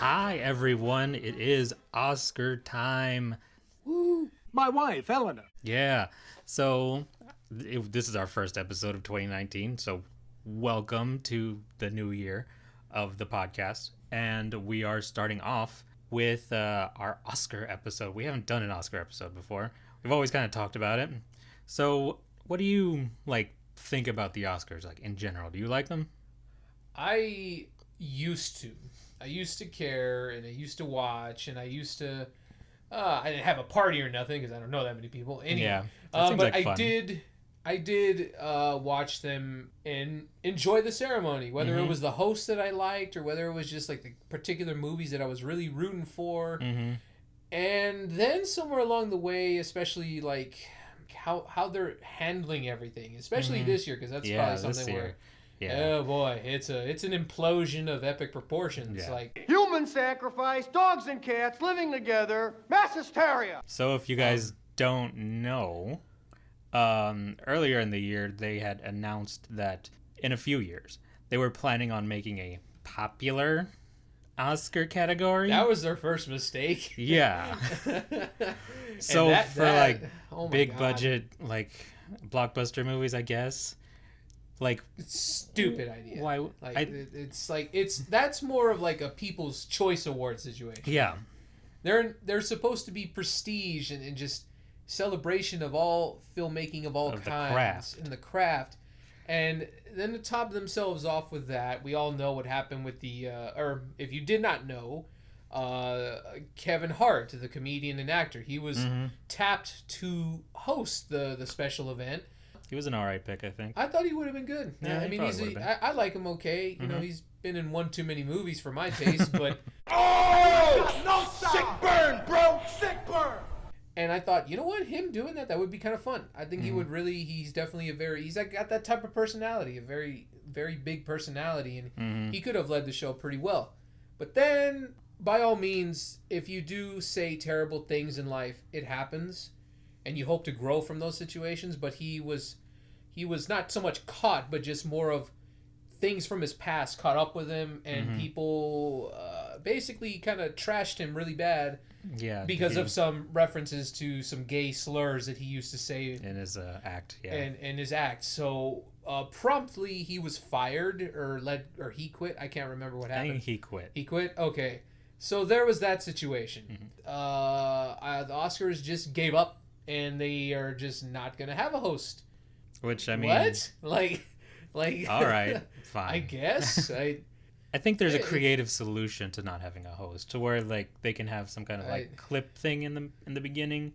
Hi, everyone. It is Oscar time. Woo! My wife, Eleanor. Yeah. So, this is our first episode of 2019. So, welcome to the new year of the podcast. And we are starting off with our Oscar episode. We haven't done an Oscar episode before. We've always kind of talked about it. So, what do you, think about the Oscars, in general? Do you like them? I used to care, and I used to watch, and I used to I didn't have a party or nothing because I don't know that many people anyway. Yeah, but like I did watch them and enjoy the ceremony, whether it was the host that I liked or whether it was just like the particular movies that I was really rooting for. And then somewhere along the way, especially like how they're handling everything, especially this year, because that's probably something where oh boy, it's an implosion of epic proportions. Yeah. Like human sacrifice, dogs and cats living together, mass hysteria. So if you guys don't know, earlier in the year they had announced that in a few years they were planning on making a popular Oscar category. That was their first mistake. Yeah. So big budget blockbuster movies, I guess. Stupid idea. Why? That's more of like a People's Choice Award situation. Yeah. They're supposed to be prestige and just celebration of all filmmaking of all kinds in the craft. And then to top themselves off with that, we all know what happened with the or if you did not know, Kevin Hart, the comedian and actor, he was tapped to host the special event. He was an alright pick, I think. I thought he would have been good. Yeah, I mean, I like him okay. You know, he's been in one too many movies for my taste, but No sick burn, bro, sick burn. And I thought, you know what, him doing that would be kind of fun. I think he would really. He's definitely got that type of personality, a very very big personality, and he could have led the show pretty well. But then, by all means, if you do say terrible things in life, it happens. And you hope to grow from those situations, but he was not so much caught, but just more of things from his past caught up with him, and people basically kind of trashed him really bad. Yeah, because of some references to some gay slurs that he used to say in his act. Yeah, and in his act. So promptly he was fired or he quit. I can't remember what happened. I think he quit. He quit. Okay, so there was that situation. The Oscars just gave up. And they are just not gonna have a host. Which, I mean, what? Like. All right, fine. I guess I think there's a creative solution to not having a host, to where they can have some kind of clip thing in the beginning,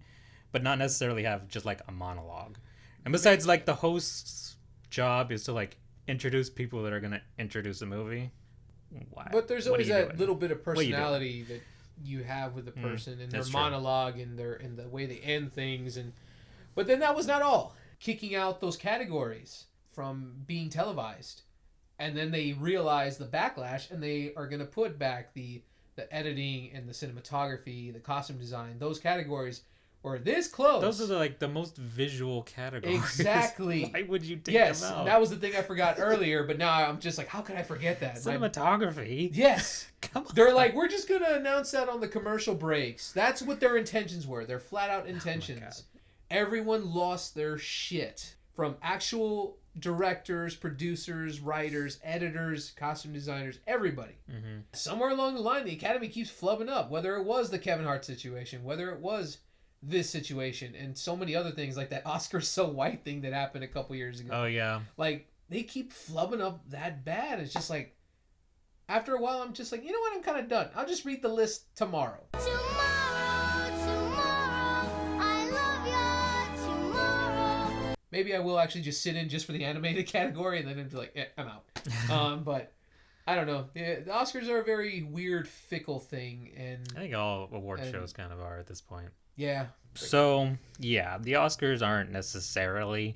but not necessarily have just a monologue. And besides, the host's job is to introduce people that are gonna introduce a movie. Why? But there's always that little bit of personality that you have with the person and their monologue and the way they end things, but then that was not all. Kicking out those categories from being televised, and then they realize the backlash, and they are going to put back the editing and the cinematography, the costume design. Those categories were this close. Those are the most visual categories. Exactly. Why would you take them out? That was the thing I forgot earlier, but now I'm just how could I forget that? Cinematography? Yes. Come on. They're we're just going to announce that on the commercial breaks. That's what their intentions were. Their flat out intentions. Everyone lost their shit. From actual directors, producers, writers, editors, costume designers, everybody. Somewhere along the line, the Academy keeps flubbing up. Whether it was the Kevin Hart situation, whether it was this situation, and so many other things like that Oscar So White thing that happened a couple years ago. Oh, yeah. They keep flubbing up that bad. It's just after a while, I'm just you know what? I'm kind of done. I'll just read the list tomorrow. Tomorrow, I love you tomorrow. Maybe I will actually just sit in just for the animated category, and then be I'm out. But I don't know. The Oscars are a very weird, fickle thing, and I think all award shows kind of are at this point. Yeah. So, yeah, the Oscars aren't necessarily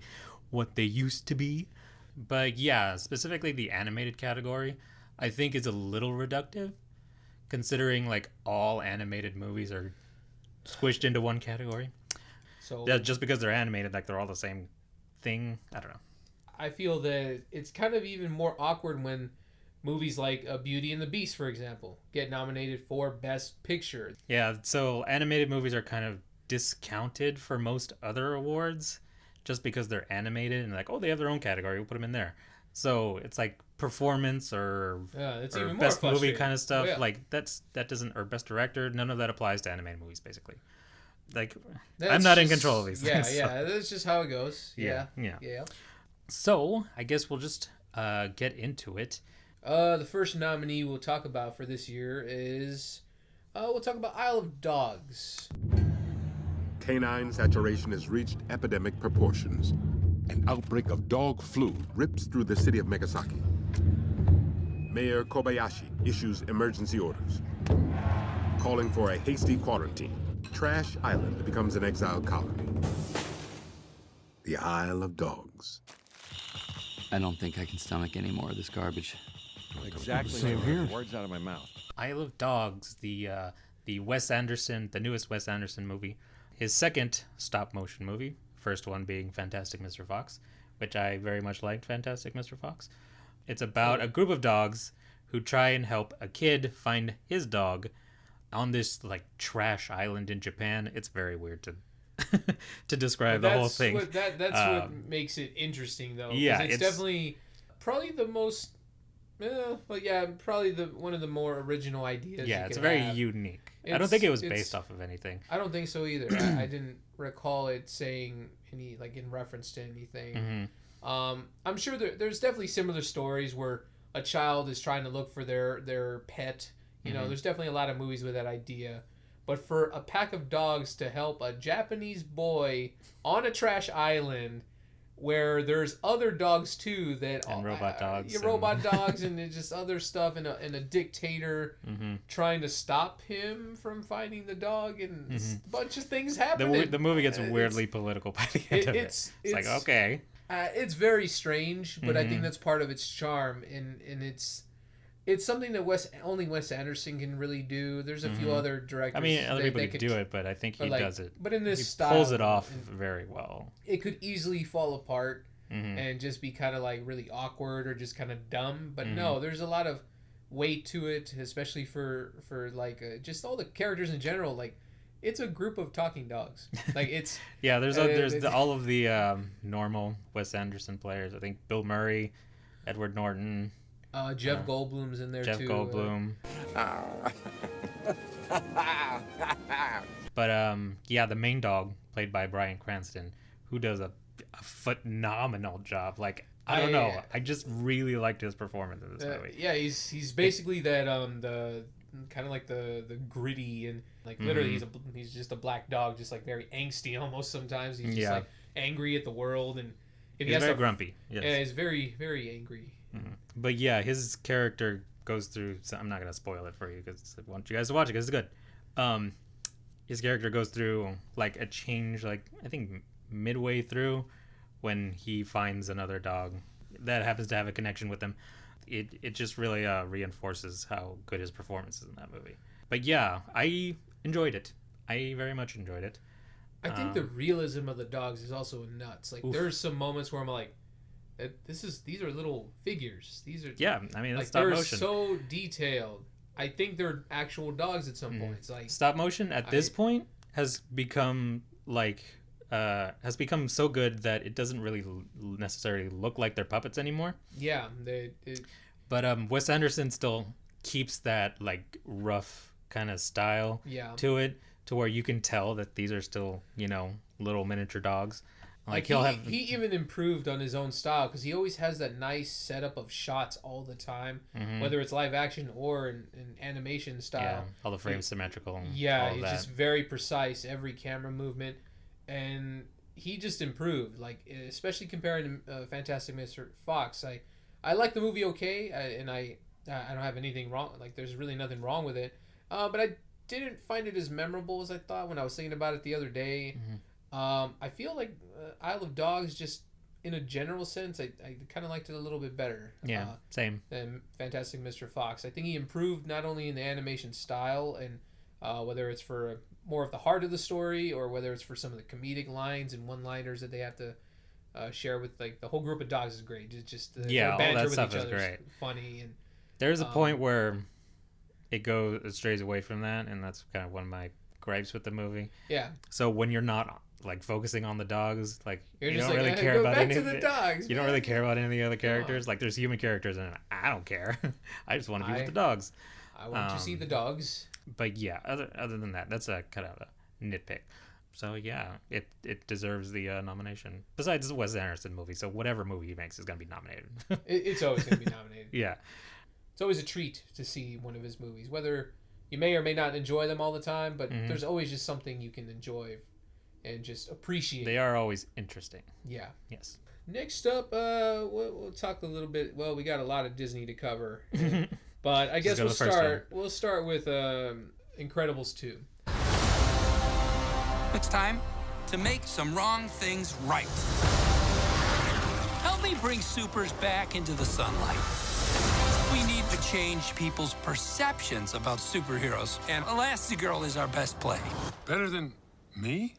what they used to be. But, yeah, specifically the animated category, I think is a little reductive, considering, all animated movies are squished into one category. So just because they're animated, they're all the same thing. I don't know. I feel that it's kind of even more awkward when movies like Beauty and the Beast, for example, get nominated for Best Picture. Yeah, so animated movies are kind of discounted for most other awards just because they're animated and like, oh, they have their own category, we'll put them in there. So it's like performance or It's even more best movie frustrating. kind of stuff. Yeah. Like that doesn't, or best director, none of that applies to animated movies basically. Like That's I'm not in just- control of these Yeah, things. yeah, that's just how it goes. Yeah, Yeah. So I guess we'll just get into it. The first nominee we'll talk about for this year is we'll talk about Isle of Dogs. Canine saturation has reached epidemic proportions. An outbreak of dog flu rips through the city of Megasaki. Mayor Kobayashi issues emergency orders, calling for a hasty quarantine. Trash Island becomes an exile colony. The Isle of Dogs. I don't think I can stomach any more of this garbage. Exactly. Same here. Words out of my mouth. Isle of Dogs, the Wes Anderson, the newest Wes Anderson movie, his second stop motion movie. First one being Fantastic Mr. Fox, which I very much liked. Fantastic Mr. Fox. It's about a group of dogs who try and help a kid find his dog on this like trash island in Japan. It's very weird to to describe the whole thing. That's what makes it interesting, though. 'cause yeah, it's it's- definitely probably the most. Probably the one of the more original ideas. Yeah, you it's could very have. unique. I don't think it was It's- based off of anything. I don't think so either. I didn't recall it saying any like in reference to anything. Mm-hmm. I'm sure there's definitely similar stories where a child is trying to look for their pet. You know, there's definitely a lot of movies with that idea. But for a pack of dogs to help a Japanese boy on a trash island where there's other dogs too that And robot dogs and- robot dogs and it's just other stuff and a dictator trying to stop him from finding the dog and a bunch of things happen. The movie gets weirdly political by the end of it. it's Like, okay. It's very strange, but I think that's part of its charm, and it's something that only Wes Anderson can really do. There's a few other directors. I mean, other people that could do it, but I think he like, does it. But in this He style, pulls it off and very well. it could easily fall apart and just be kind of like really awkward or just kind of dumb. But no, there's a lot of weight to it, especially for like just all the characters in general. Like, it's a group of talking dogs. Like, it's Yeah, there's all of the normal Wes Anderson players. I think Bill Murray, Edward Norton, Jeff Goldblum's in there Jeff too. Goldblum. But yeah, the main dog played by Bryan Cranston, who does a phenomenal job. Like, I don't know, I just really liked his performance in this movie. Yeah, he's basically that the kind of like the gritty and like literally he's just a black dog, just like very angsty almost sometimes. He's just like angry at the world and if He's very grumpy. Yes. Yeah, he's very very angry. But yeah, his character goes through. So I'm not gonna spoil it for you because I want you guys to watch it because it's good. His character goes through like a change, like I think midway through, when he finds another dog that happens to have a connection with him. It just really reinforces how good his performance is in that movie. But yeah, I enjoyed it. I very much enjoyed it. I think the realism of the dogs is also nuts. Like there's some moments where I'm like, these are little figures. These are I mean, like it's stop they're motion. so detailed. I think they're actual dogs at some point. It's like Stop motion at this point has become like has become so good that it doesn't really necessarily look like they're puppets anymore. yeah, But Wes Anderson still keeps that like rough kind of style to it, to where you can tell that these are still, you know, little miniature dogs. Like he even improved on his own style because he always has that nice setup of shots all the time, whether it's live action or in animation style. all the frames symmetrical. And Yeah, all he's that. just very precise, every camera movement, and he just improved. Like especially comparing to Fantastic Mr. Fox, I like the movie okay, and I don't have anything wrong. Like there's really nothing wrong with it, but I didn't find it as memorable as I thought when I was thinking about it the other day. I feel like Isle of Dogs, just in a general sense, I kind of liked it a little bit better. Yeah, same. Than Fantastic Mr. Fox. I think he improved not only in the animation style and whether it's for more of the heart of the story or whether it's for some of the comedic lines and one-liners that they have to share with like the whole group of dogs is great. It's just Yeah, their all banter that with stuff each is other great. funny and There's a point where it strays away from that, and that's kind of one of my gripes with the movie. Yeah. So when you're not like focusing on the dogs, like You're you just don't like, really "Hey, care go about back any to of the dogs, You don't man." really care about any of the other characters. Like there's human characters, and I don't care. I just want to be with the dogs. I want to see the dogs. But yeah, other than that, that's a kind of a nitpick. So yeah, it deserves the nomination. Besides, it's a Wes Anderson movie, so whatever movie he makes is gonna be nominated. It's always going to be nominated. Yeah. It's always a treat to see one of his movies, whether you may or may not enjoy them all the time, but there's always just something you can enjoy and just appreciate. They are always interesting. Yeah. Yes. Next up, we'll talk a little bit. Well, we got a lot of Disney to cover, but I guess Let's go we'll to the first start. We'll start with Incredibles 2. It's time to make some wrong things right. Help me bring supers back into the sunlight. We need to change people's perceptions about superheroes, and Elastigirl is our best play. Better than me?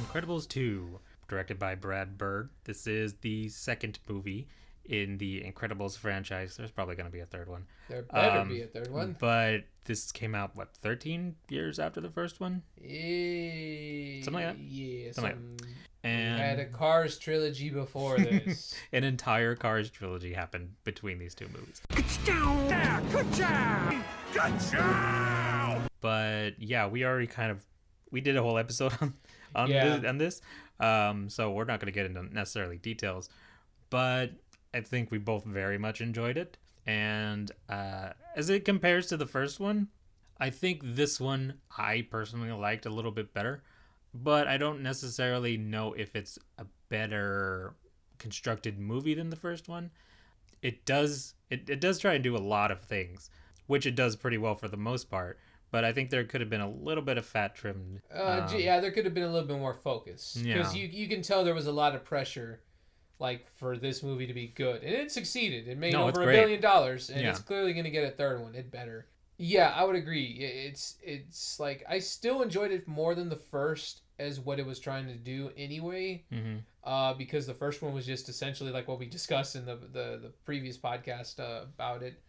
Incredibles 2, directed by Brad Bird. This is the second movie in the Incredibles franchise. There's probably going to be a third one. There better be a third one. But this came out, 13 years after the first one? Something like that? Yeah. Something like that. And we had a Cars trilogy before this. an entire Cars trilogy happened between these two movies. Good job! But yeah, we did a whole episode on this. So we're not going to get into necessarily details. But I think we both very much enjoyed it. And as it compares to the first one, I think this one I personally liked a little bit better. But I don't necessarily know if it's a better constructed movie than the first one. It does try and do a lot of things, which it does pretty well for the most part. But I think there could have been a little bit of fat trimmed. Yeah, there could have been a little bit more focus. Because you can tell there was a lot of pressure, like, for this movie to be good. And it succeeded. It made over $1 billion. And it's clearly going to get a third one. It better. Yeah, I would agree. It's like, I still enjoyed it more than the first as what it was trying to do anyway. Because the first one was just essentially like what we discussed in the previous podcast about it.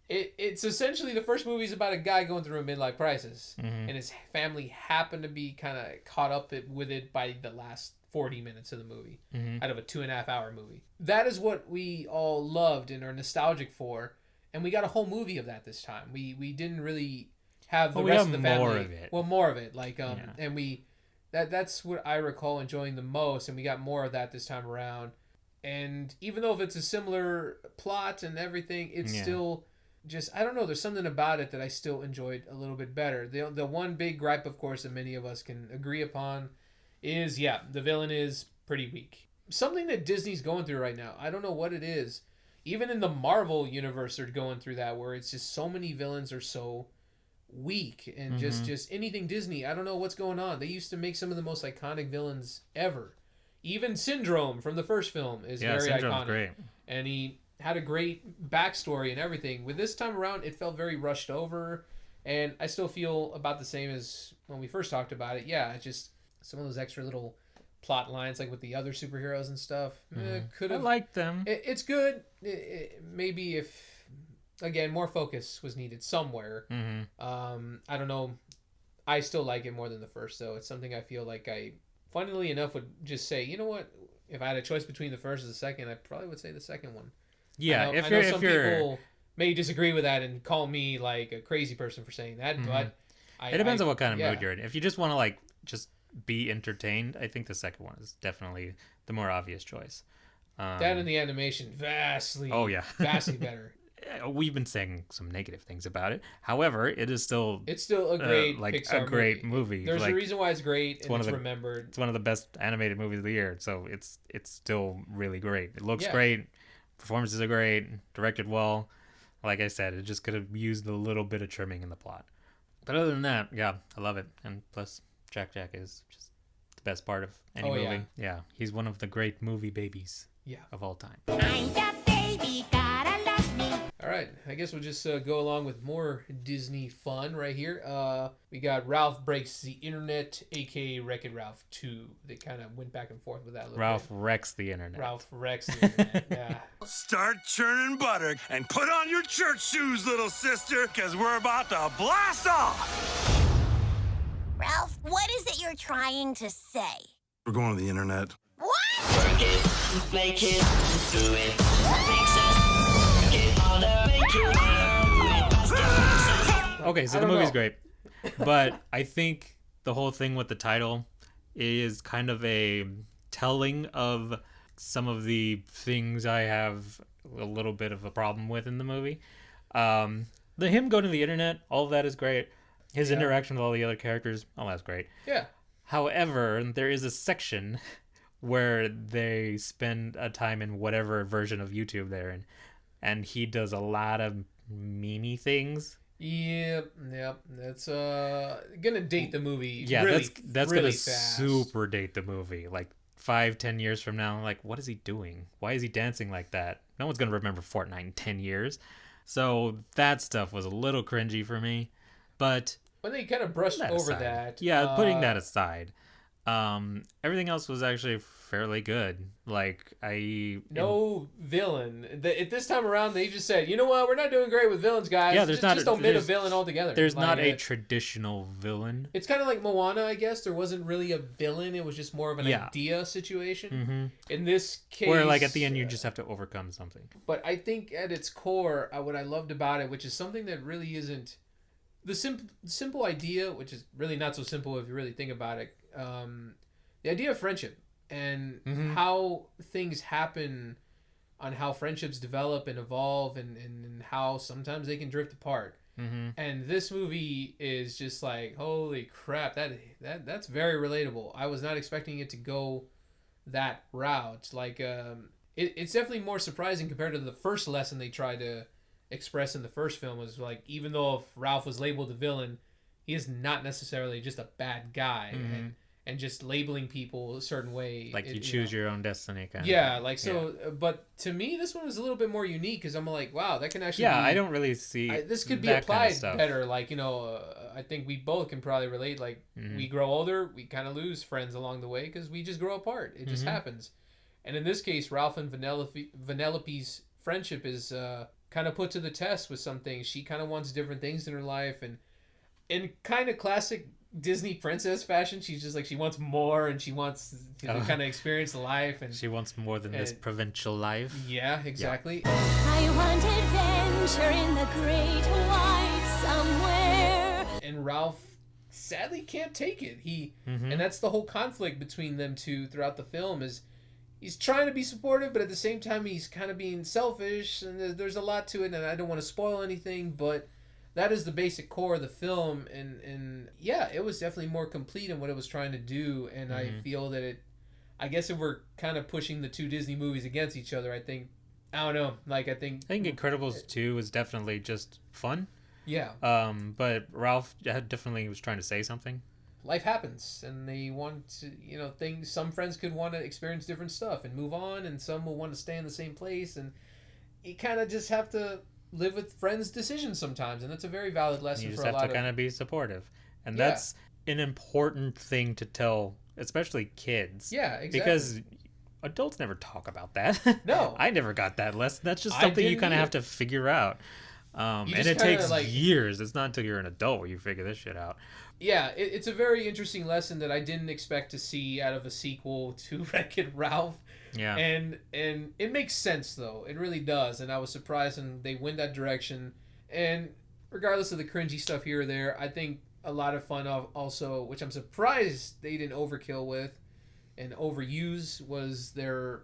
It's essentially, the first movie is about a guy going through a midlife crisis, and his family happened to be kind of caught up with it by the last 40 minutes of the movie, out of a 2.5 hour movie. That is what we all loved and are nostalgic for, and we got a whole movie of that this time. We didn't really have the rest of the family. More of it. Well, more of it, like and that's what I recall enjoying the most, and we got more of that this time around. And even though if it's a similar plot and everything, it's still just, I don't know, there's something about it that I still enjoyed a little bit better. The one big gripe, of course, that many of us can agree upon is, the villain is pretty weak. Something that Disney's going through right now. I don't know what it is. Even in the Marvel universe, they're going through that, where it's just so many villains are so weak, and just anything Disney, I don't know what's going on. They used to make some of the most iconic villains ever. Even Syndrome from the first film is very iconic. Great. And he had a great backstory and everything. With this time around, it felt very rushed over, and I still feel about the same as when we first talked about it. Yeah, just some of those extra little plot lines, like with the other superheroes and stuff. Could have. I liked them. It's good. Maybe if, again, more focus was needed somewhere. I don't know. I still like it more than the first, though. It's something I feel like I, funnily enough, would just say, you know what? If I had a choice between the first and the second, I probably would say the second one. Yeah, I know some people may disagree with that and call me like a crazy person for saying that, but it depends on what kind of mood you're in. If you just want to like just be entertained, I think the second one is definitely the more obvious choice. That and the animation, vastly better. We've been saying some negative things about it. However, it's still a great Pixar a great movie. There's a reason why it's great, and it's remembered. It's one of the best animated movies of the year, so it's still really great. It looks great. Performances are great, directed well. Like I said, it just could have used a little bit of trimming in the plot. But other than that, I love it. And plus, Jack is just the best part of any movie. Yeah, he's one of the great movie babies of all time. I'm the baby, gotta love me. All right, I guess we'll just go along with more Disney fun right here. We got Ralph Breaks the Internet, aka Wreck-It Ralph 2. They kind of went back and forth with that a little Ralph bit. wrecks the internet. Ralph wrecks the internet, yeah. Start churning butter and put on your church shoes, little sister, because we're about to blast off. Ralph, what is it you're trying to say? We're going to the internet. What? Work it, make it, do it. Make sense. Work it harder, make it harder. Okay, so the movie's great. But I think the whole thing with the title is kind of a telling of some of the things I have a little bit of a problem with in the movie. Him going to the internet, all of that is great. His interaction with all the other characters, all that's great. Yeah. However, there is a section where they spend a time in whatever version of YouTube they're in, and he does a lot of memey things. Yep. That's gonna date the movie. Yeah, really, that's really gonna fast. super date the movie. Like 5-10 years from now, like, what is he doing? Why is he dancing like that? No one's gonna remember Fortnite in 10 years. So that stuff was a little cringy for me, but when they kind of brushed over that. Yeah, putting that aside, everything else was actually fairly good. Like, no villain. At this time around, they just said, you know what, we're not doing great with villains, guys. Yeah, there's just omit a villain altogether. There's like, not a traditional villain. It's kind of like Moana, I guess. There wasn't really a villain. It was just more of an idea situation. Mm-hmm. In this case, where like at the end you just have to overcome something. But I think at its core, what I loved about it, which is something that really isn't the simple idea, which is really not so simple if you really think about it. The idea of friendship and how things happen, on how friendships develop and evolve, and how sometimes they can drift apart. And this movie is just like, holy crap, that's very relatable. I was not expecting it to go that route. Like, it's definitely more surprising compared to the first lesson they tried to express in the first film. Was like, even though if Ralph was labeled a villain, he is not necessarily just a bad guy. And just labeling people a certain way. Like you choose your own destiny kind of thing. Like so. But to me, this one was a little bit more unique because I'm like, wow, that can actually be, I don't really see this could be applied better. Like, I think we both can probably relate. Like, we grow older, we kind of lose friends along the way because we just grow apart. It just happens. And in this case, Ralph and Vanellope's friendship is kind of put to the test with some things. She kind of wants different things in her life, and in kind of classic Disney princess fashion, she's just like, she wants more, and she wants to kind of experience life, and she wants more than this provincial life. Yeah, exactly. I want adventure in the great white somewhere. And Ralph sadly can't take it. And that's the whole conflict between them two throughout the film. Is he's trying to be supportive, but at the same time he's kind of being selfish, and there's a lot to it, and I don't want to spoil anything, but that is the basic core of the film, and yeah, it was definitely more complete in what it was trying to do, and I feel that I guess if we're kind of pushing the two Disney movies against each other, I think Incredibles 2 was definitely just fun. Yeah. But Ralph definitely was trying to say something. Life happens, and they want to, some friends could want to experience different stuff and move on, and some will want to stay in the same place, and you kind of just have to live with friends' decisions sometimes, and that's a very valid lesson. You just have to kind of be supportive, and that's an important thing to tell, especially kids. Yeah, exactly. Because adults never talk about that. No, I never got that lesson. That's just something you kind of have to figure out, and it takes years. It's not until you're an adult where you figure this shit out. Yeah, it's a very interesting lesson that I didn't expect to see out of a sequel to Wreck-It Ralph. Yeah. And it makes sense, though. It really does. And I was surprised when they went that direction. And regardless of the cringy stuff here or there, I think a lot of fun also, which I'm surprised they didn't overkill with and overuse, was their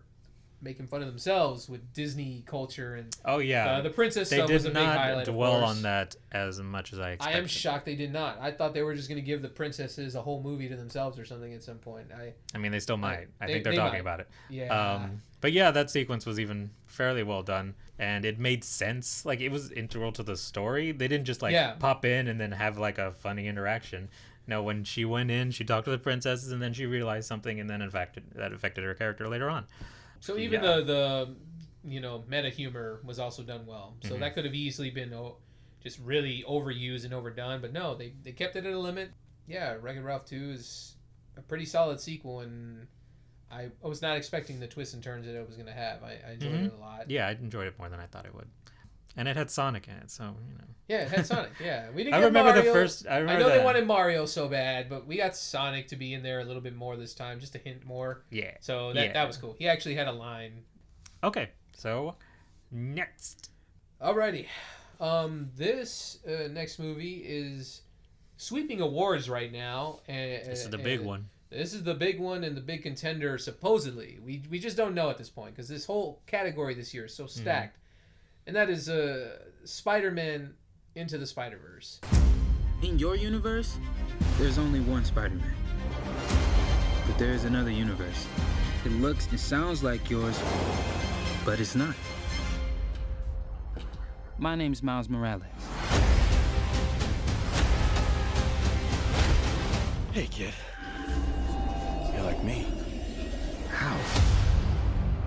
making fun of themselves with Disney culture and the princess stuff was a big highlight. They did not dwell on that as much as I expected. I am shocked they did not. I thought they were just going to give the princesses a whole movie to themselves or something at some point. I mean, they still might. I think they're talking about it. Yeah. But yeah, that sequence was even fairly well done, and it made sense. Like, it was integral to the story. They didn't just pop in and then have like a funny interaction. No, when she went in, she talked to the princesses, and then she realized something, and then in fact that affected her character later on. So even the meta humor was also done well. So that could have easily been just really overused and overdone. But no, they kept it at a limit. Yeah, Wreck-It Ralph 2 is a pretty solid sequel, and I was not expecting the twists and turns that it was going to have. I enjoyed it a lot. Yeah, I enjoyed it more than I thought it would. And it had Sonic in it, so, Yeah, it had Sonic, yeah. We didn't I get remember Mario. I know they wanted Mario so bad, but we got Sonic to be in there a little bit more this time, just a hint more. Yeah. So that was cool. He actually had a line. Okay, so next. Alrighty. This next movie is sweeping awards right now. This is the big one. This is the big one and the big contender, supposedly. We just don't know at this point, because this whole category this year is so stacked. And that is Spider-Man Into the Spiderverse. In your universe, there's only one Spider-Man. But there is another universe. It looks and sounds like yours, but it's not. My name's Miles Morales. Hey, kid. You're like me. How?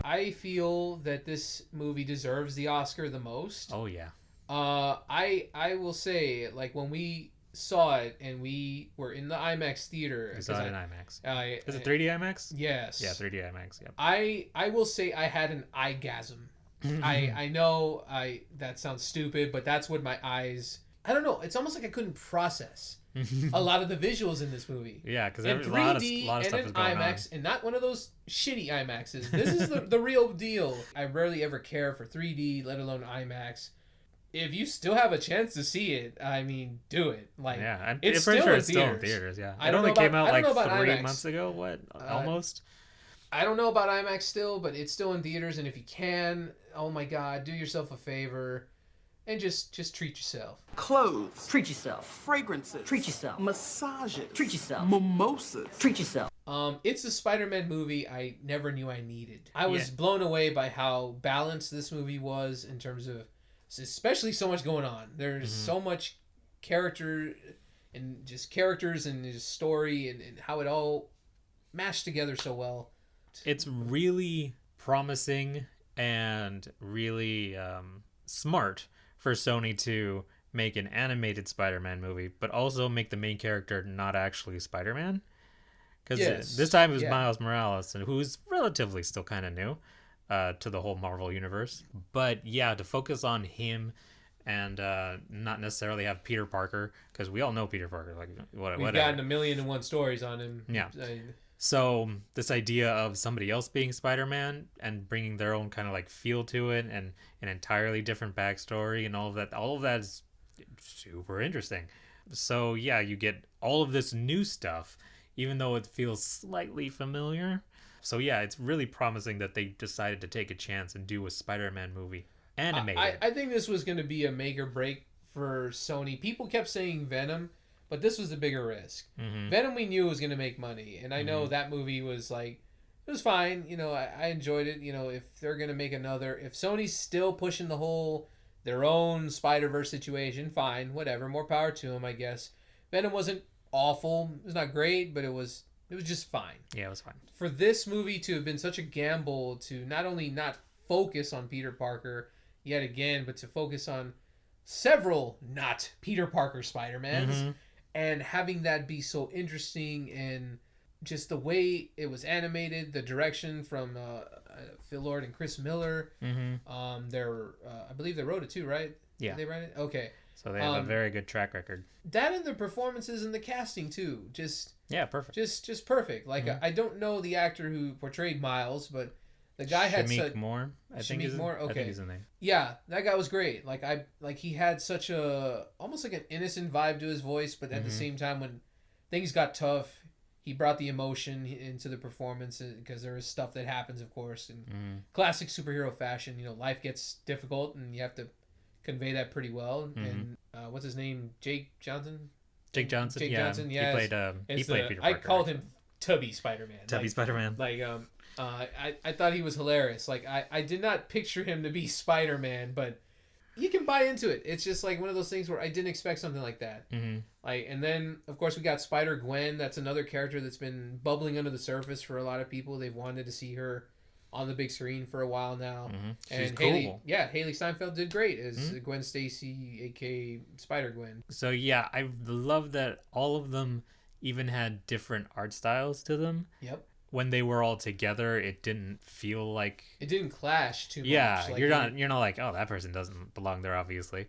I feel that this movie deserves the Oscar the most. Oh, yeah. I will say, like, when we saw it and we were in the IMAX theater. We saw it in IMAX. Is it 3D IMAX? Yes. Yeah, 3D IMAX, yeah. I will say I had an eye-gasm. I know that sounds stupid, but that's what my eyes... I don't know. It's almost like I couldn't process a lot of the visuals in this movie. Yeah, because in 3D a lot of stuff and is in going IMAX, and not one of those shitty IMAXs. This is the real deal. I rarely ever care for 3D, let alone IMAX. If you still have a chance to see it, I mean, do it. Like, yeah, I'm it's pretty still sure in it's still in theaters. Yeah, I it don't only know came out I don't like know about 3 IMAX. months ago. What? Almost. I don't know about IMAX still, but it's still in theaters. And if you can, oh my God, do yourself a favor and just treat yourself. Clothes. Treat yourself. Fragrances. Treat yourself. Massages. Treat yourself. Mimosas. Treat yourself. It's a Spider-Man movie I never knew I needed. I was blown away by how balanced this movie was in terms of, especially so much going on. There's so much character and just characters and just story and how it all mashed together so well. It's really promising and really smart for Sony to make an animated Spider-Man movie, but also make the main character not actually Spider-Man. Because this time it was Miles Morales, who's relatively still kind of new to the whole Marvel universe. But yeah, to focus on him and not necessarily have Peter Parker, because we all know Peter Parker. Like whatever. We've gotten 1,000,001 stories on him. Yeah. So this idea of somebody else being Spider-Man and bringing their own kind of like feel to it and an entirely different backstory and all of that is super interesting. So yeah, you get all of this new stuff, even though it feels slightly familiar. So yeah, it's really promising that they decided to take a chance and do a Spider-Man movie animated. I think this was going to be a make or break for Sony. People kept saying Venom, but this was the bigger risk. Venom we knew was going to make money, and I know that movie was like, it was fine. You know, I enjoyed it. You know, if they're going to make another, if Sony's still pushing the whole, their own Spider-Verse situation, fine, whatever, more power to them, I guess. Venom wasn't awful. It was not great, but it was just fine. Yeah, it was fine. For this movie to have been such a gamble to not only not focus on Peter Parker yet again, but to focus on several not Peter Parker Spider-Mans, and having that be so interesting, and just the way it was animated, the direction from Phil Lord and Chris Miller. I believe they wrote it too, right? Yeah. Did they write it? Okay. So they have a very good track record. That and the performances and the casting too. Perfect. Just perfect. Like I don't know the actor who portrayed Miles, but the guy had such Moore. I think he's in there. Yeah, that guy was great. Like he had such a almost like an innocent vibe to his voice, but at the same time, when things got tough, he brought the emotion into the performance, because there is stuff that happens, of course, in classic superhero fashion. You know, life gets difficult, and you have to convey that pretty well. And what's his name? Jake Johnson. Jake Johnson. Yeah. He played Peter Parker. I called him Tubby Spider-Man. Spider-Man. I thought he was hilarious. Like I did not picture him to be Spider-Man, but you can buy into it. It's just like one of those things where I didn't expect something like that. And then of course we got Spider-Gwen. That's another character that's been bubbling under the surface for a lot of people. They've wanted to see her on the big screen for a while now. She's And cool. Haley Steinfeld did great as Gwen Stacy, aka Spider-Gwen. So yeah, I love that all of them even had different art styles to them. Yep. When they were all together, it didn't feel like it didn't clash too much. Yeah, Like, you're not like, oh, that person doesn't belong there, obviously.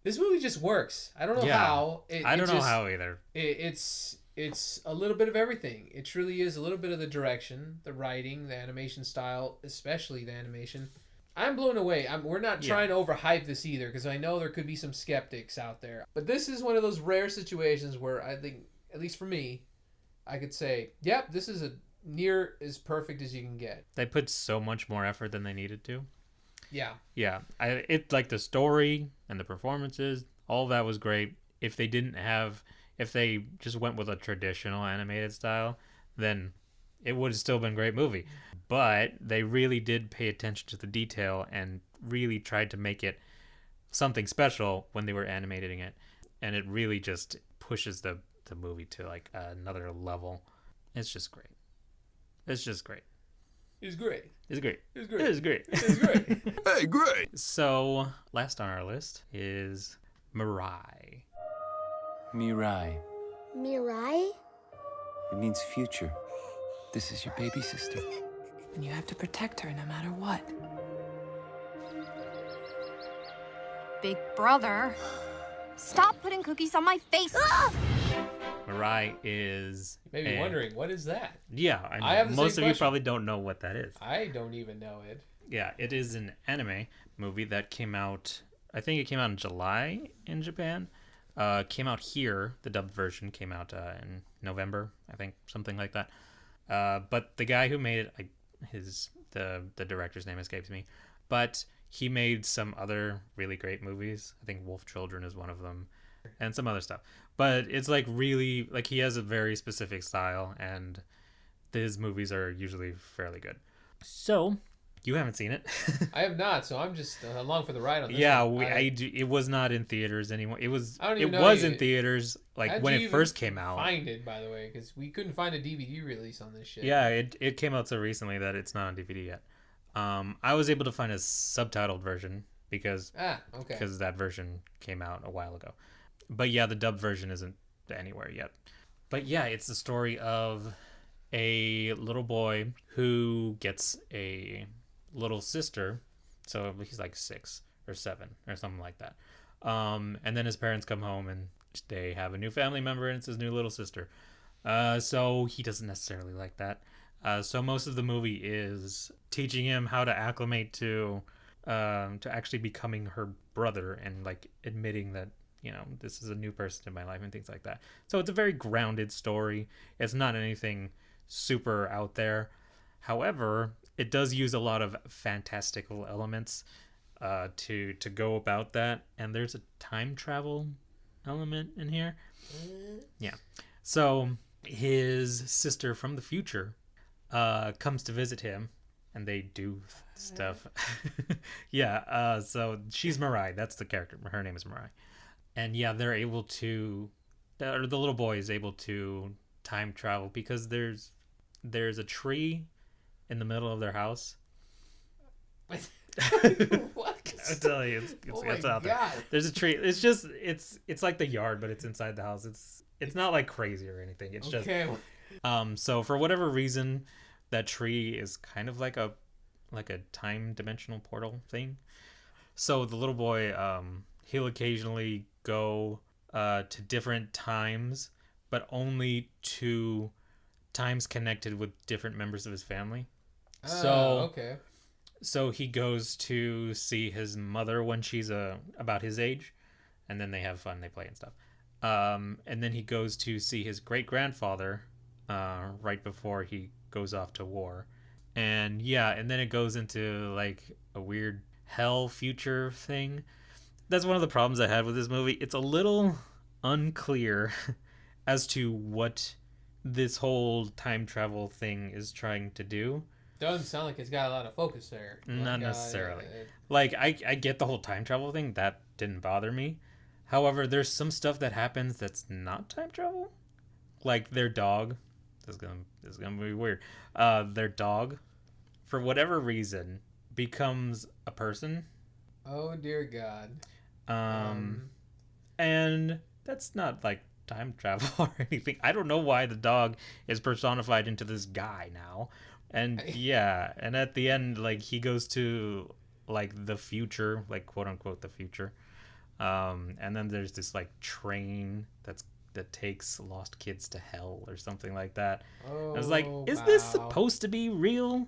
This movie just works. I don't know how. I don't know how either. It's a little bit of everything. It truly is a little bit of the direction, the writing, the animation style, especially the animation. I'm blown away. We're not trying to overhype this either, because I know there could be some skeptics out there. But this is one of those rare situations where I think, at least for me, I could say, yep, this is near as perfect as you can get. They put so much more effort than they needed to. Yeah. Yeah. It like the story and the performances, all of that was great. If they just went with a traditional animated style, then it would have still been a great movie. But they really did pay attention to the detail and really tried to make it something special when they were animating it. And it really just pushes the movie to like another level. It's just great. It's just great. It's great. It's great. It's great. It's great. It's great. Hey, great. So, last on our list is Mirai. Mirai. Mirai? It means future. This is your baby sister. And you have to protect her no matter what. Big brother. Stop putting cookies on my face. Ah! Mirai is... Maybe wondering, what is that? Yeah, I know. I have the Most same of you question. probably don't know what that is. I don't even know it. Yeah, it is an anime movie that came out... I think it came out in July in Japan. Came out here. The dubbed version came out in November, I think, something like that. But the guy who made it, the director's name escapes me, but he made some other really great movies. I think Wolf Children is one of them, and some other stuff. But it's like really, like, he has a very specific style, and his movies are usually fairly good. So, you haven't seen it. I have not, so I'm just along for the ride on this. Yeah, one. it was not in theaters anymore. It was in theaters like when it first came out. Find it, by the way, because we couldn't find a DVD release on this shit. Yeah, it came out so recently that it's not on DVD yet. I was able to find a subtitled version because that version came out a while ago. But yeah, the dubbed version isn't anywhere yet. But yeah, it's the story of a little boy who gets a little sister. So he's like 6 or 7 or something like that. And then his parents come home and they have a new family member, and it's his new little sister. So he doesn't necessarily like that. So most of the movie is teaching him how to acclimate to actually becoming her brother and like admitting that, you know, this is a new person in my life and things like that. So it's a very grounded story. It's not anything super out there. However, it does use a lot of fantastical elements to go about that. And there's a time travel element in here. Yeah. So his sister from the future comes to visit him, and they do stuff. Yeah. So she's Mirai. That's the character. Her name is Mirai. And yeah, they're able to, or the little boy is able to time travel because there's a tree in the middle of their house. What? I tell you, it's out there. There's a tree. It's just it's like the yard, but it's inside the house. It's not like crazy or anything. It's just so for whatever reason, that tree is kind of like a time dimensional portal thing. So the little boy, he'll occasionally go to different times, but only to times connected with different members of his family. So he goes to see his mother when she's about his age, and then they have fun, they play and stuff. And then he goes to see his great-grandfather right before he goes off to war. And yeah, and then it goes into like a weird hell future thing. That's one of the problems I had with this movie. It's a little unclear as to what this whole time travel thing is trying to do. Doesn't sound like it's got a lot of focus there. Not necessarily. Like, I get the whole time travel thing. That didn't bother me. However, there's some stuff that happens that's not time travel. Like their dog. This is gonna be weird. Their dog for whatever reason, becomes a person. Oh dear God. And that's not like time travel or anything. I don't know why the dog is personified into this guy now. And yeah, and at the end, like, he goes to like the future, like, quote unquote the future. And then there's this like train that takes lost kids to hell or something like that. I was like, is this supposed to be real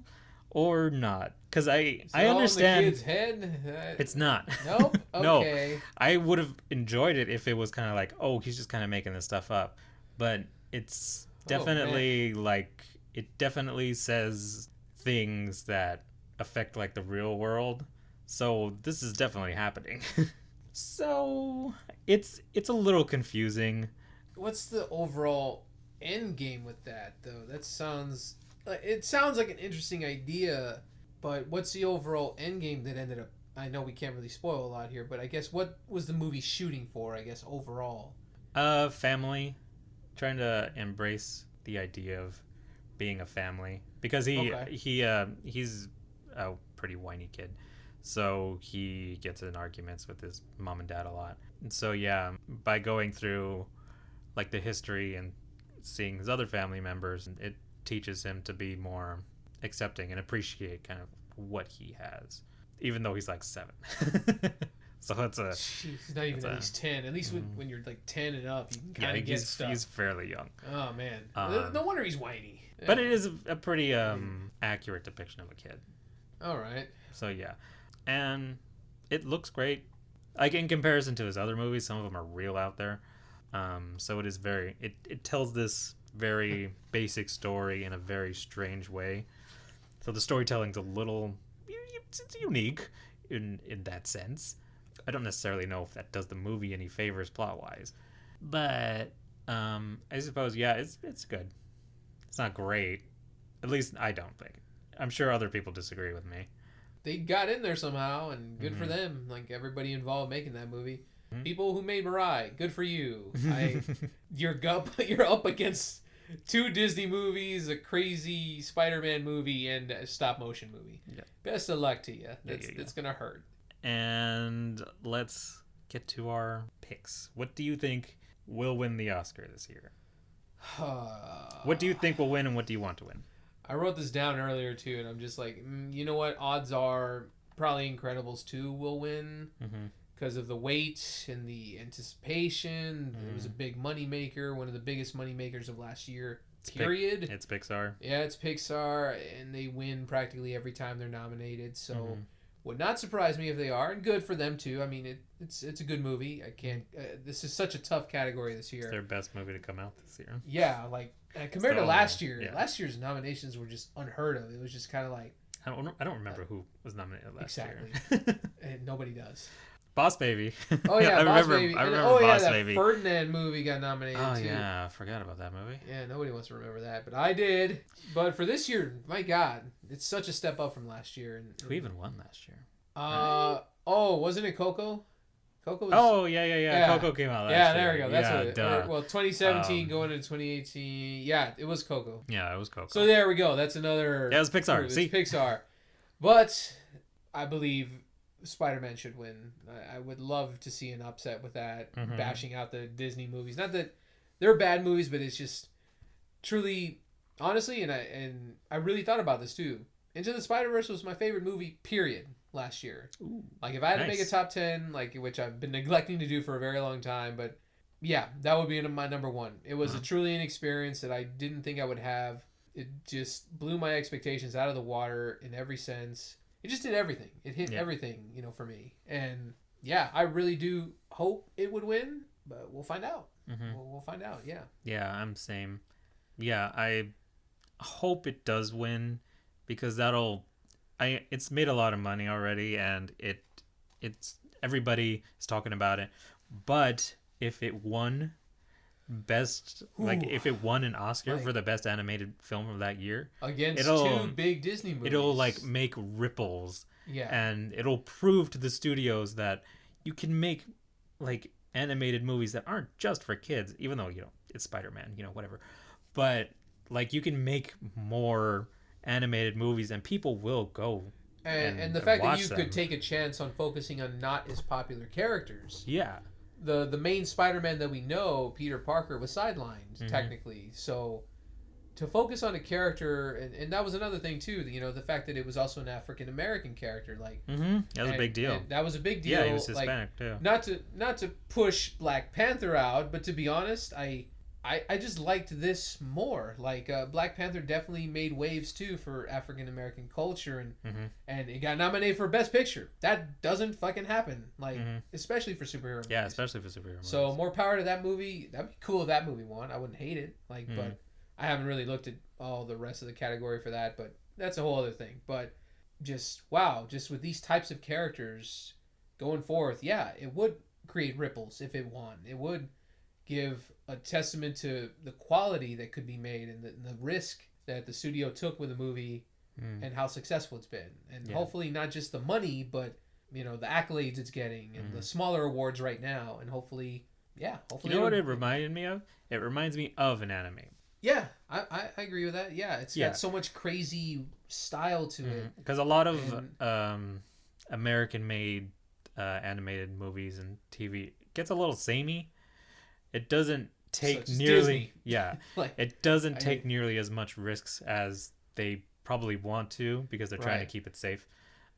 or not? Because I understand. In the kid's head? It's not. Nope. Okay. No, I would have enjoyed it if it was kind of like, oh, he's just kind of making this stuff up. But it's definitely like, it definitely says things that affect like the real world. So this is definitely happening. So it's a little confusing. What's the overall end game with that, though? That sounds like an interesting idea, but what's the overall end game that ended up? I know we can't really spoil a lot here, but I guess what was the movie shooting for? I guess overall, family, trying to embrace the idea of being a family, because he's a pretty whiny kid. So he gets in arguments with his mom and dad a lot. And so, yeah, by going through like the history and seeing his other family members, it teaches him to be more accepting and appreciate kind of what he has, even though he's like 7. So it's a... Jeez, he's not even at least 10. At least when you're like 10 and up, you can kind of get stuff. He's fairly young. Oh, man. No wonder he's whiny. Yeah. But it is a pretty accurate depiction of a kid. All right. So, yeah. And it looks great. Like, in comparison to his other movies, some of them are real out there. So it is very... It tells this very basic story in a very strange way. So the storytelling's a little... It's unique in that sense. I don't necessarily know if that does the movie any favors plot-wise. But I suppose, yeah, it's good. It's not great. At least I don't think. I'm sure other people disagree with me. They got in there somehow, and good for them. Like, everybody involved making that movie. People who made Mirai, good for you. You're up against 2 Disney movies, a crazy Spider-Man movie, and a stop-motion movie. Yeah. Best of luck to you. It's going to hurt. And let's get to our picks. What do you think will win the Oscar this year? What do you think will win, and what do you want to win? I wrote this down earlier, too, and I'm just like, you know what? Odds are probably Incredibles 2 will win because of the wait and the anticipation. It was a big moneymaker, one of the biggest moneymakers of last year, period. It's Pixar. Yeah, it's Pixar, and they win practically every time they're nominated, so would not surprise me if they are, and good for them, too. I mean, it's a good movie. I can't... this is such a tough category this year. It's their best movie to come out this year. Yeah, like... compared to last year, last year's nominations were just unheard of. It was just kind of like... I don't remember who was nominated last year. And nobody does. Boss Baby. Oh, yeah, I Boss remember, Baby. I remember Boss Baby. That Ferdinand movie got nominated, too. Oh, yeah. I forgot about that movie. Yeah, nobody wants to remember that, but I did. But for this year, my God, it's such a step up from last year. And who even won last year? Wasn't it Coco? Coco was... yeah. Coco came out last year. Yeah, there we go. That's what it... Duh. Well, 2017 going into 2018. Yeah, it was Coco. Yeah, it was Coco. So there we go. That's another... Yeah, it was Pixar. It's Pixar. But I believe Spider-Man should win. I would love to see an upset with that, bashing out the Disney movies. Not that they're bad movies, but it's just truly... Honestly, and I really thought about this too. Into the Spider-Verse was my favorite movie, period, last year. Ooh, like, if I had to make a top 10, like, which I've been neglecting to do for a very long time, but yeah, that would be my number 1. It was a truly an experience that I didn't think I would have. It just blew my expectations out of the water in every sense. It just did everything. It hit everything, for me. And yeah, I really do hope it would win, but we'll find out. We'll find out, yeah. Yeah, I'm same. Yeah, I hope it does win, because it's made a lot of money already, and it's everybody is talking about it. But if it won if it won an Oscar for the best animated film of that year against 2 big Disney movies, it'll like make ripples. Yeah. And it'll prove to the studios that you can make like animated movies that aren't just for kids, even though it's Spider-Man, whatever. But like, you can make more animated movies, and people will go and the fact that you them. could take a chance on focusing on not as popular characters. Yeah. The main Spider-Man that we know, Peter Parker, was sidelined technically. So to focus on a character, and that was another thing too. The fact that it was also an African American character, like that was a big deal. That was a big deal. Yeah, he was Hispanic too. Not to push Black Panther out, but to be honest, I just liked this more. Like Black Panther definitely made waves too for African American culture, and it got nominated for Best Picture. That doesn't fucking happen, like especially for superhero movies. Yeah, especially for superhero movies. So more power to that movie. That'd be cool if that movie won. I wouldn't hate it. But I haven't really looked at all the rest of the category for that. But that's a whole other thing. But just with these types of characters going forth, yeah, it would create ripples if it won. It would give a testament to the quality that could be made and the risk that the studio took with the movie and how successful it's been. And hopefully not just the money, but the accolades it's getting and the smaller awards right now. And hopefully. You know what it reminded me of? It reminds me of an anime. Yeah, I agree with that. Yeah, it's got so much crazy style to it. Because a lot of American-made animated movies and TV gets a little samey. It doesn't take nearly it doesn't take nearly as much risks as they probably want to because they're trying to keep it safe.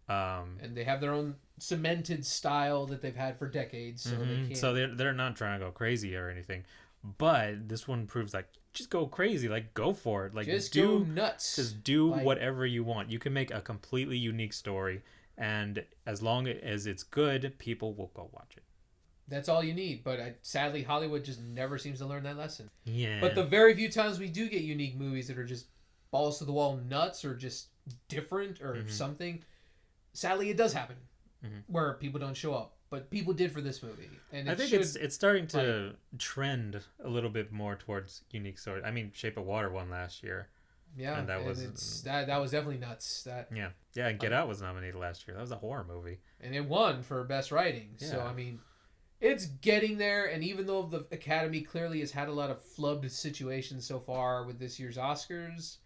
And they have their own cemented style that they've had for decades, so they can't. So they're not trying to go crazy or anything. But this one proves like just go crazy, like go for it, like just go nuts. Just do whatever you want. You can make a completely unique story, and as long as it's good, people will go watch it. That's all you need, but sadly Hollywood just never seems to learn that lesson. Yeah. But the very few times we do get unique movies that are just balls to the wall nuts or just different or something, sadly it does happen where people don't show up. But people did for this movie, and I think it's starting to trend a little bit more towards unique stories. I mean, Shape of Water won last year. Yeah, and that was definitely nuts. And Get Out was nominated last year. That was a horror movie, and it won for best writing. Yeah. So I mean, it's getting there. And even though the Academy clearly has had a lot of flubbed situations so far with this year's Oscars,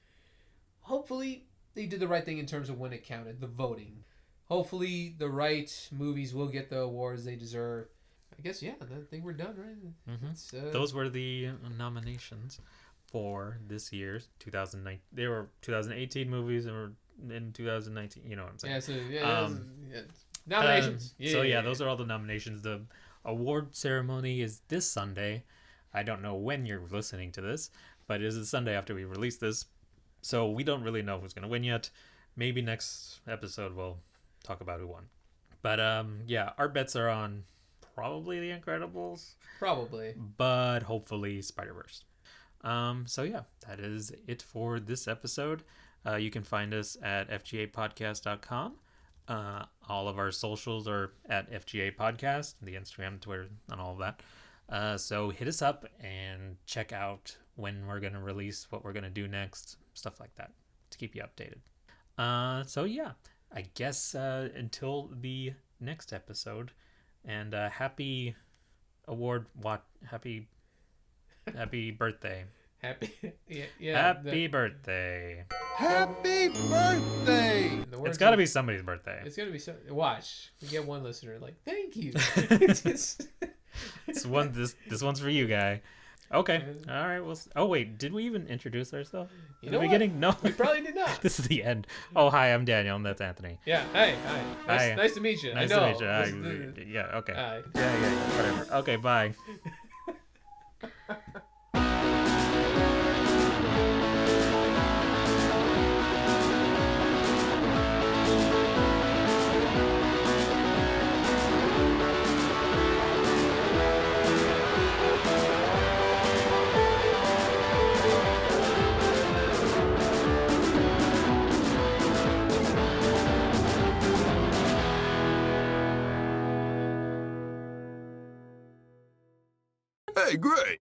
hopefully they did the right thing in terms of when it counted, the voting. Hopefully the right movies will get the awards they deserve. I guess, I think we're done, right? Those were the nominations for this year's 2019. They were 2018 movies and were in 2019. You know what I'm saying? Nominations. Those are all the nominations. The award ceremony is this Sunday. I don't know when you're listening to this, but it is the Sunday after we release this. So we don't really know who's going to win yet. Maybe next episode we'll talk about who won. But our bets are on probably The Incredibles. Probably. But hopefully Spiderverse. That is it for this episode. You can find us at fgapodcast.com. All of our socials are at FGA Podcast, the Instagram, Twitter, and all of that. So hit us up and check out when we're going to release, what we're going to do next, stuff like that to keep you updated. I guess until the next episode, and happy happy birthday. Happy birthday. Happy birthday! It's got to be somebody's birthday. It's going to be watch. We get one listener like, thank you. This one's for you, guy. Okay. All right. Oh wait, did we even introduce ourselves in the beginning? No, we probably did not. This is the end. Oh, hi, I'm Daniel, and that's Anthony. Yeah. Hi. Nice to meet you. Nice to meet you. Yeah. Okay. Hi. Yeah. Whatever. Okay. Bye. Hey, great.